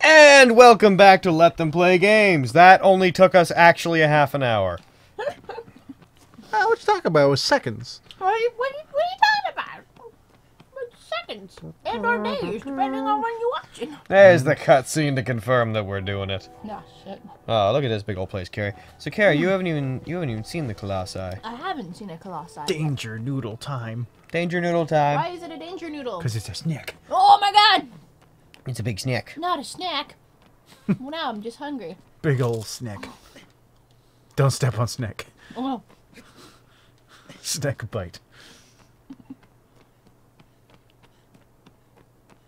And welcome back to Let Them Play Games. That only took us actually a half an hour. What you talking about? It was seconds. What are you talking about? Seconds and or days, depending on when you're watching. There's the cutscene to confirm that we're doing it. No shit. Oh, look at this big old place, Carrie. So, Carrie, you haven't even seen the Colossi. I haven't seen a Colossus. Danger noodle time. Danger noodle time. Why is it a danger noodle? Because it's a snack. Oh my god! It's a big snack. Not a snack. Well, now I'm just hungry. Big old snack. Don't step on snack. Oh no. Snack bite.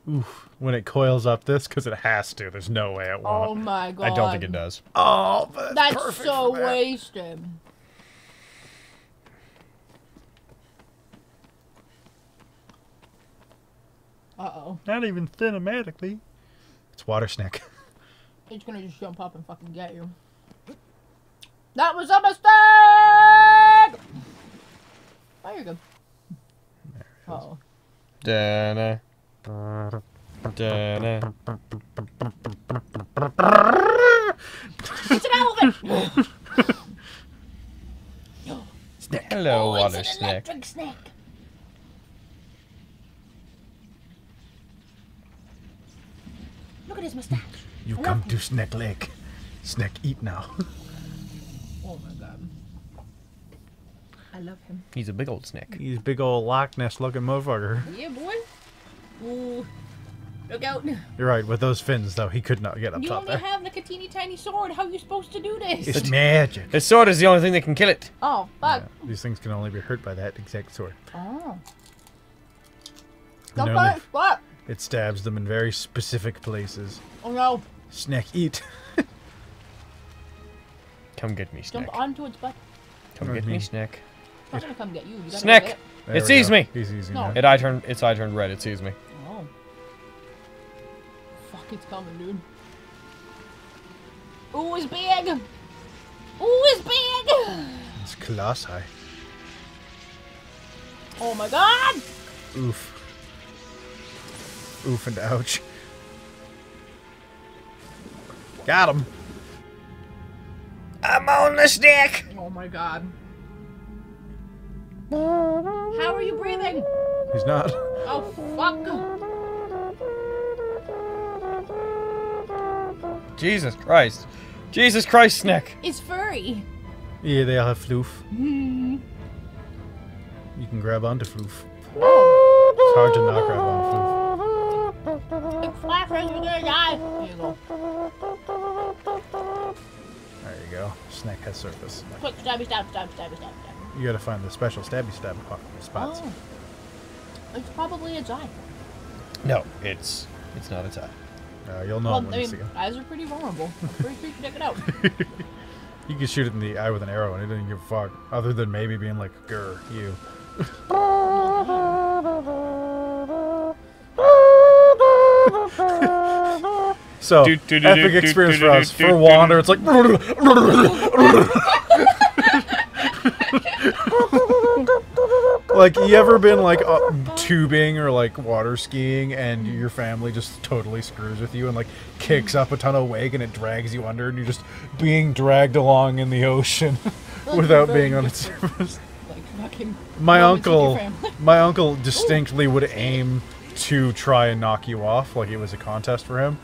Oof. When it coils up this, because it has to. There's no way it won't. Oh my god. I don't think it does. Oh, but That's perfect so for that. wasted. Uh-oh. Not even cinematically. It's water snack. It's gonna just jump up and fucking get you. That was a mistake! Oh, you're good. Uh-oh. Da-na. Da-na. It's an elephant! Snack. Hello, Oh, water it's an snack. electric snack. Look at his mustache. You I come love to snack lake. Snack eat now. Oh my god. I love him. He's a big old snack. He's big old Loch Ness looking motherfucker. Yeah, boy. Ooh. Look out. You're right, with those fins though, he could not get up You top only there. have like a teeny tiny sword. How are you supposed to do this? It's magic. His sword is the only thing that can kill it. Oh, fuck. Yeah, these things can only be hurt by that exact sword. Oh. No, Don't no. punch. What? It stabs them in very specific places. Oh no. Snack eat. Come get me, snack. Jump onto its butt. Come get me, snack. It's not gonna come get you. You gotta Snack! go get There It we sees go. me! He's easy No. now. Its eye turned red. It sees me. it. Oh. Fuck, it's coming, dude. Ooh, it's big! Ooh, it's big! It's Colossi. Oh my god! Oof. Oof and ouch. Got him. I'm on the snack! Oh my god. How are you breathing? He's not. Oh, fuck. Jesus Christ. Jesus Christ, snack. It's furry. Yeah, they all have floof. Hmm. You can grab onto floof. Oh. It's hard to not grab on floof. It's flat right with your eye. Here you go. There you go. Snack has surface. Quick, stabby, stab, stab, stabby, stab, stab. You gotta find the special stabby stab spots. Oh. It's probably its eye. No, it's not its eye. You'll know Well, when I you see mean, him. eyes are pretty vulnerable. I'm pretty sure you can check it out. You can shoot it in the eye with an arrow and it doesn't give a fuck. Other than maybe being like, grr, you. So, epic experience for us. For Wander, it's like... Like, you ever been, like, tubing or, like, water skiing and your family just totally screws with you and, like, kicks up a ton of wake and it drags you under and you're just being dragged along in the ocean without being on its surface? Like, fucking My moments with your uncle, family. my uncle distinctly would aim to try and knock you off, like it was a contest for him.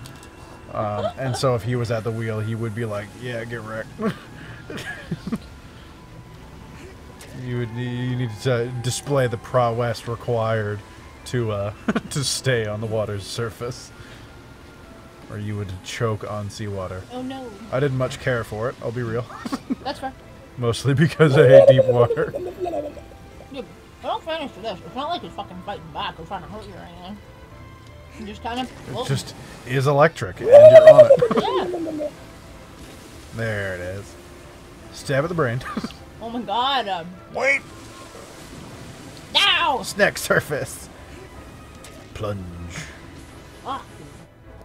And so if he was at the wheel, he would be like, "Yeah, get wrecked." You need to display the prowess required to to stay on the water's surface, or you would choke on seawater. Oh no. I didn't much care for it. I'll be real. That's fair. Mostly because I hate deep water. Yeah, I don't finish this. It's not like it's fucking fighting back or trying to hurt you or anything. You just kind of... It just is electric, and you're on it. Yeah. There it is. Stab at the brain. Oh my god. Wait! Now! Snack surface. Plunge. Ah.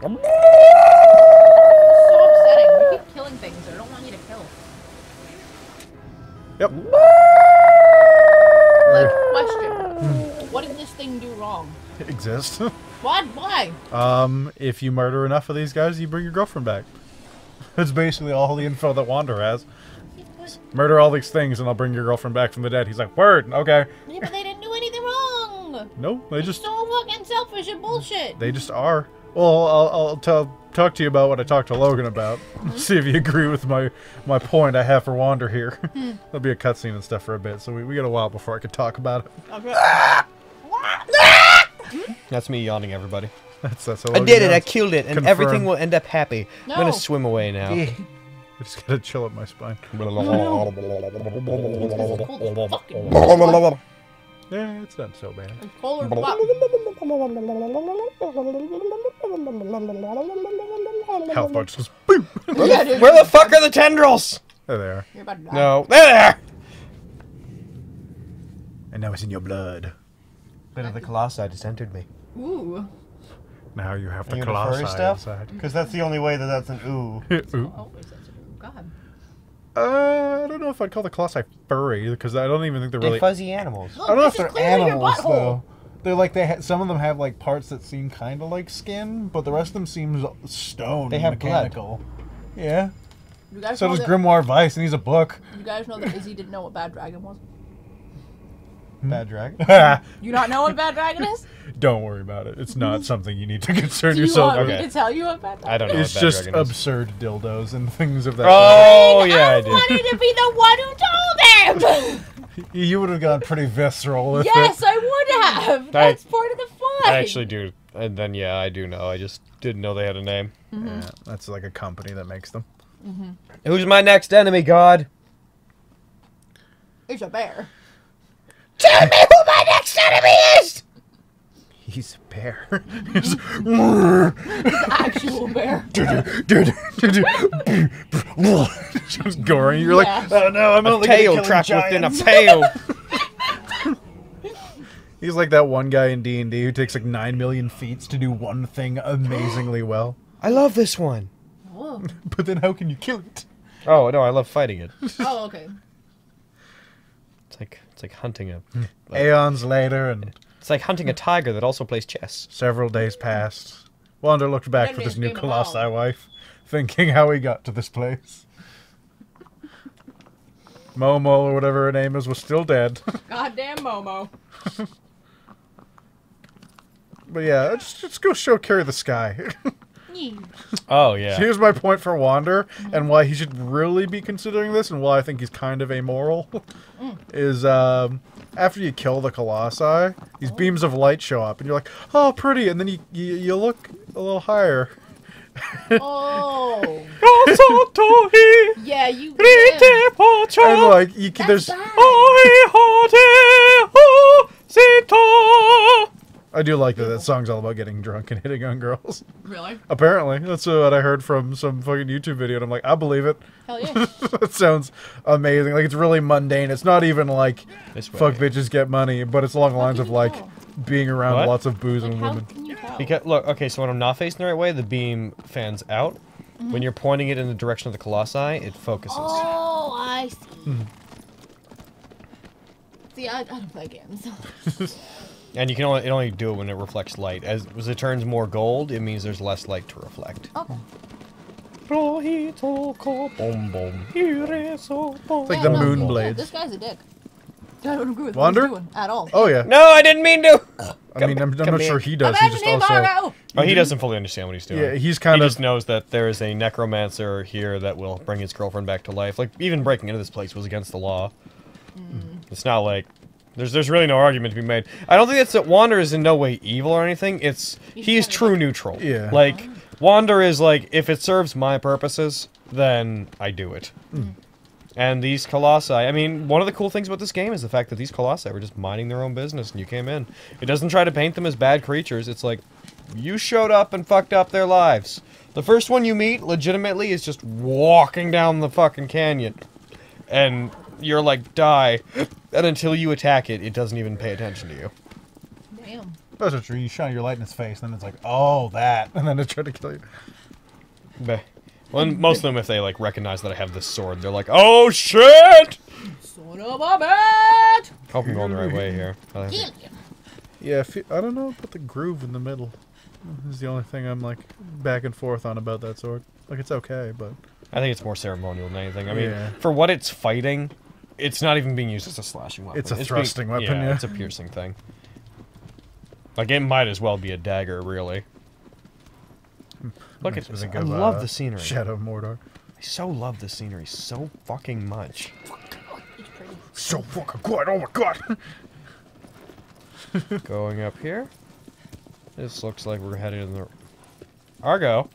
So upsetting. We keep killing things that I don't want you to kill. Yep. Like, question. What did this thing do wrong? Exist. What? Why? If you murder enough of these guys, you bring your girlfriend back. That's basically all the info that Wander has. Murder all these things and I'll bring your girlfriend back from the dead. He's like, word, okay. Yeah, but they didn't do anything wrong. No, they just... so fucking selfish and bullshit. They just are. Well, I'll talk to you about what I talked to Logan about. See if you agree with my point I have for Wander here. There'll be a cutscene and stuff for a bit, so we got a while before I can talk about it. Okay. That's me yawning, everybody. That's how I Logan did it. I yawns. killed it, and Confirm. everything will end up happy. No. I'm gonna swim away now. I just gotta chill up my spine. Yeah, it's not so bad. It's polar black. Health bar just goes boom. Yeah, dude. Where the fuck are the tendrils? There they are. You're about to die. No, there. And now it's in your blood. Bit of the Colossi just entered me. Ooh. Now you have the You gonna furry Colossi stuff? inside. Because that's the only way that that's an ooh. Ooh. Always that's a god. I don't know if I'd call the Colossi furry, because I don't even think they're They're really... fuzzy animals. Look, I don't know if this is they're clearly your animals, butthole. though. They're like, some of them have, like, parts that seem kind of like skin, but the rest of them seems stone They and have blood. mechanical. Yeah. You guys So know does that, Grimoire Vice, and he's a book. you guys know that Izzy didn't know what Bad Dragon was? Bad dragon. You not know what Bad Dragon is? Don't worry about it. It's not something you need to concern Do you yourself want with. me to tell you what Bad Dragon I don't know. It's what bad just dragon is. absurd dildos and things of that Oh yeah, I I do. wanted to be the one who told him! nature. You would have gone pretty visceral with Yes, it. I would have! That's part of the fun! I actually do. And then yeah, I do know. I just didn't know they had a name. Yeah, that's like a company that makes them. Who's my next enemy, God? It's a bear. Tell me who my next enemy is! He's a bear. It's an actual bear. Just gory. You're Yeah. like, oh no, I'm A only tail gonna kill trapped within a giants." pail. He's like that one guy in D&D who takes like 9 million feats to do one thing amazingly well. I love this one. Oh. But then how can you kill it? Oh no, I love fighting it. Oh, okay. It's like hunting a. Aeons later and It's like hunting a tiger that also plays chess. several days passed. Wander looked back Then for this there's new Game of Colossi Thrones. wife, thinking how he got to this place. Momo, or whatever her name is, was still dead. Goddamn Momo. But yeah, just go show Carrie the sky. Oh yeah. Here's my point for Wander, and why he should really be considering this, and why I think he's kind of amoral, is after you kill the Colossi, these beams of light show up, and you're like, oh, pretty, and then you look a little higher. Oh. Yeah, you. And like, you can, there's... bad. I do like that song's all about getting drunk and hitting on girls. Really? Apparently. That's what I heard from some fucking YouTube video, and I'm like, I believe it. Hell yeah. That sounds amazing. Like, it's really mundane. It's not even like, This way. fuck bitches get money, but it's along the lines can of you like, tell? being around What? lots of booze Like, and how women. can you tell? Because look, okay, so when I'm not facing the right way, the beam fans out. When you're pointing it in the direction of the Colossi, it focuses. Oh, I see. See, I don't play games. And you can only do it when it reflects light. As it turns more gold, it means there's less light to reflect. Okay. It's Like the moon Yeah, blades. this guy's a dick. I don't agree with Wander? what he's doing at all. Oh, yeah. No, I didn't mean to. I mean, I'm come not here. sure he does. He Imagine just him, also... Margo! Oh, he doesn't fully understand what he's doing. Yeah, he's He kind of... just knows that there is a necromancer here that will bring his girlfriend back to life. Like, even breaking into this place was against the law. It's not like... There's really no argument to be made. I don't think it's that Wander is in no way evil or anything. He's kind of true neutral. Yeah. Like, Wander is like, if it serves my purposes, then I do it. And these Colossi, I mean, one of the cool things about this game is the fact that these Colossi were just minding their own business and you came in. It doesn't try to paint them as bad creatures. It's like, you showed up and fucked up their lives. The first one you meet, legitimately, is just walking down the fucking canyon. And you're like, die. And until you attack it, it doesn't even pay attention to you. Damn. That's not true. You shine your light in his face, and then it's like, oh, that. And then it tried to kill you. But, well, and most of them, if they like recognize that I have this sword, they're like, "Oh shit!" Son of a bitch! Hope I'm going the right way here. Kill you. Yeah, I don't know about the groove in the middle. This is the only thing I'm like back and forth on about that sword. Like it's okay, but I think it's more ceremonial than anything. I mean, Yeah. for what it's fighting, it's not even being used as a slashing weapon. It's a being- thrusting weapon, yeah. It's a piercing thing. Like, it might as well be a dagger, really. Look at makes me this. think I of, love the scenery. Shadow of Mordor. I so love the scenery so fucking much. It's pretty. So fucking good. Oh my god. Going up here. This looks like we're headed in the... Argo.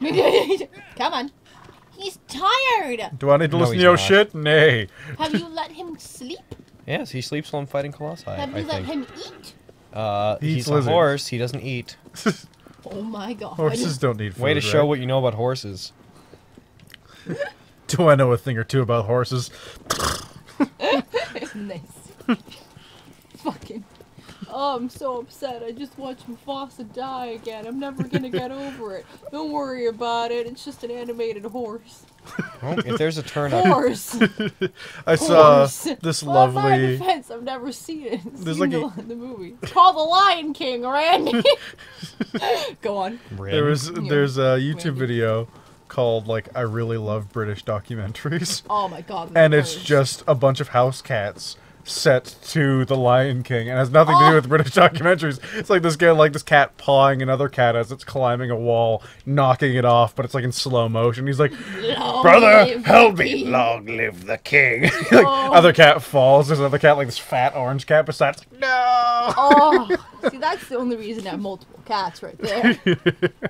Come on. He's tired. Do I need to No, listen to he's your not. shit? Nay. Have you let him sleep? Yes, he sleeps while I'm fighting Colossi, Have I you let think. him eat? He He's eats a lizards. horse. He doesn't eat. Oh my god. Horses don't need food. Way to show right? what you know about horses. Do I know a thing or two about horses? Nice. Fucking. Oh, I'm so upset. I just watched Mufasa die again. I'm never gonna get over it. Don't worry about it. It's just an animated horse. Oh, if there's a turn up. Horse. I saw Horse. this Well, in my lovely. defense, I've never seen it. There's Seen like the movie. It's called The Lion King, Randy. Go on. There's a YouTube Randy. video called like I really love British documentaries, Oh my god. and it's Horse. just a bunch of house cats set to The Lion King, and has nothing to do with British documentaries. It's like this cat pawing another cat as it's climbing a wall, knocking it off, but it's like in slow motion. He's like, Long "Brother, live help the me! king." Long live the king!" Like Oh. other cat falls. There's another cat, like this fat orange cat, besides no. Oh, see, that's the only reason I have multiple cats right there.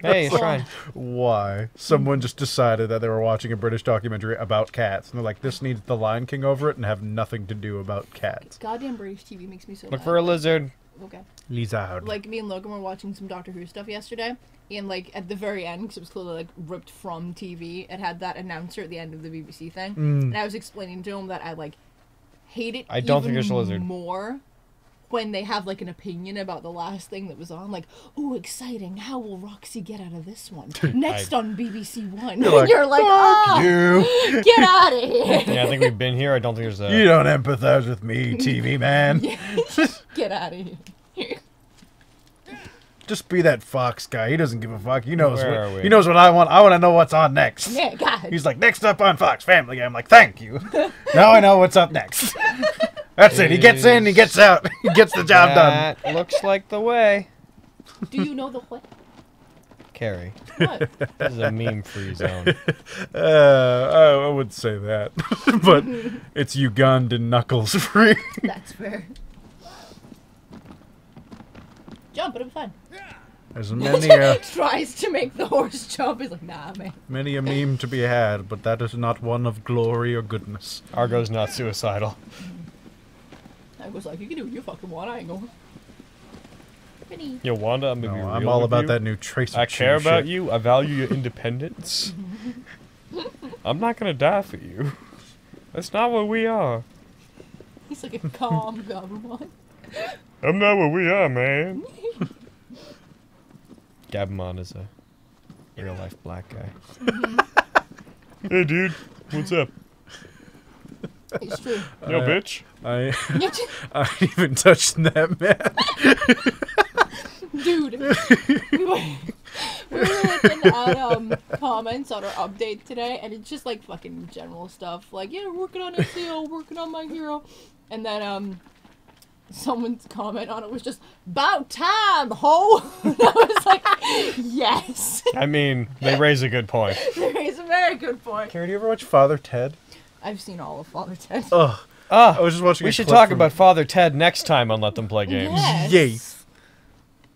Hey, shrine. Why? Someone just decided that they were watching a British documentary about cats, and they're like, "This needs The Lion King over it, and have nothing to do about cats." Goddamn British TV makes me so Look mad. for a lizard. Okay. Lizard. Like, me and Logan were watching some Doctor Who stuff yesterday, and, like, at the very end, because it was clearly, like, ripped from TV, it had that announcer at the end of the BBC thing, and I was explaining to him that I, like, hate it I don't think even there's a lizard. more when they have, like, an opinion about the last thing that was on, like, ooh, exciting, how will Roxy get out of this one? Next on BBC One. You're like, oh, You. get out of here! Yeah, I think we've been here. I don't think there's a... You don't empathize with me, TV man. Get out of here. Just be that Fox guy. He doesn't give a fuck. He knows Where are we? He knows what I want. I want to know what's on next. Yeah, God. He's like, next up on Fox Family Guy. I'm like, thank you. Now I know what's up next. That's it. He gets in, he gets out. He gets the job done. That looks like the way. Do you know the what? Carrie. What? This is a meme-free zone. I would say that. But it's Ugandan knuckles free. That's fair. Jump, it'll be fun. There's many Tries to make the horse jump. He's like, nah, man. many a meme to be had, but that is not one of glory or goodness. Argo's not suicidal. I was like, you can do what you fucking want. I ain't going. Pretty. Yo, Wanda, I'm No, gonna be I'm real all with about you. that new Tracer. I care shit. about you. I value your independence. I'm not gonna die for you. That's not what we are. He's like a calm Gabumon. I'm not what we are, man. Gabumon is a real-life black guy. Hey, dude. What's up? It's true. Yo, bitch. I ain't even touched that, man. Dude, we were looking at comments on our update today, and it's just like fucking general stuff, like, yeah, working on SEO, working on my hero, and then someone's comment on it was just, "About time, ho!" And I was like, yes. I mean, they raise a good point. There is a very good point. Karen, do you ever watch Father Ted? I've seen all of Father Ted. Ugh. Ah, I was just watching we a should clip talk from- about Father Ted next time on Let Them Play Games. Yes. Yay.